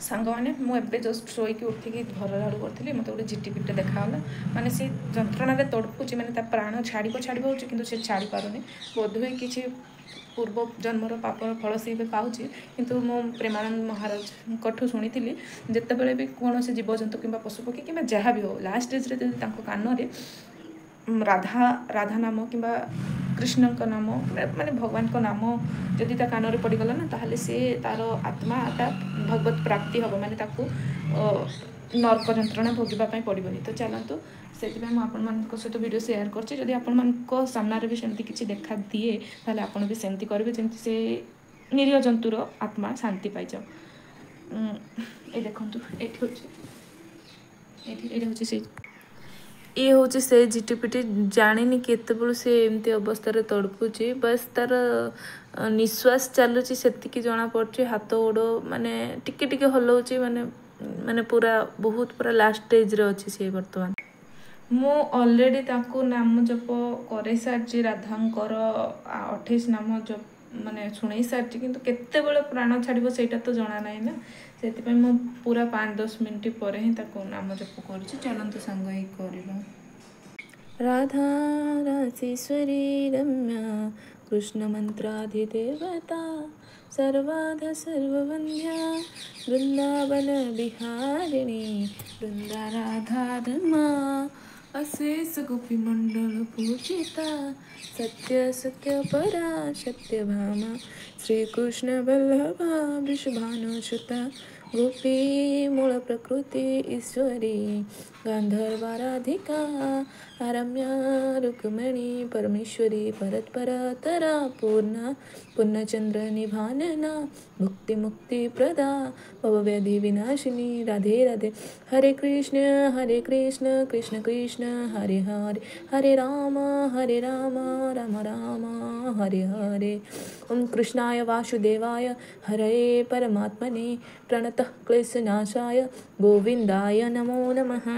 सांगने मुझे जस्ट शोईकी उठिकी घर झाड़ू करी मत गोटे झिटिपिटे देखाला माने से जंत्रणा तड़पुची माने प्राण छाड़ छाड़ कि से छाड़ी पारुनी बोधहुए किसी पूर्व जन्मर पापर फल सी पाऊँच किंतु मो प्रेमानंद महाराज शुणी जितेबाला भी कौन से जीवजंतु कि पशुपक्षी कि जहाँ भी हो लास्ट स्टेज कान राधा राधा नाम कि कृष्ण नाम माने भगवान को नाम जदि कान में पड़गला ना ताहले से तार आत्माटा भगवत प्राप्ति हम माने ताकू नर्क जंत्रणा भोगवाई पड़ोनी तो चलतु से मुझे सहित वीडियो शेयर करछि आपण सामने भी सेमती किसी देखा दिए ताहले आपण भी सेमती करेंगे जमी से निरीह जंतुर आत्मा शांति पाई जाओ ये देखु ये हूँ से झिटिपिटी जानी केतबू से एमती अवस्था तड़पुची बस तार निश्वास चलुची से जना पड़ी हाथ गोड़ माने टिके टिके हलाउची माने माने पूरा बहुत पूरा लास्ट स्टेज रे अच्छी से बर्तमान मु ऑलरेडी ताकू नाम जप करे सारी राधांकर 28 नाम जप माने शुणी सारी किंतु केते बेले प्राण छाड़ सेटा तो जना ना ना से पूरा 5-10 मिनट पर ही नाम जप कर चलते सांग कर राधा रासेश्वरी रम्या कृष्ण मंत्राधिदेवता सर्वाधा सर्ववंध्या वृंदावन बिहारिणी वृंदा राधा रमा अशेष गोपी मंडल पूजिता सत्य सत्य परा सत्य भामा श्री कृष्ण वल्लभा वृषभानुसुता गोपी मूल प्रकृति ईश्वरी गांधर्वाराधिका आरम्या रुक्मिणी परमेश्वरी परत्परातरा पूर्णा पूर्णचंद्र निभानना मुक्ति मुक्ति प्रदा भवव्याधि विनाशिनी राधे राधे हरे कृष्ण कृष्ण कृष्ण हरे हरे हरे राम राम राम हरे हरे ओम कृष्णाय वासुदेवाय हरे परमात्मने प्रणतः क्लेशनाशाय गोविंदाय नमो नमः।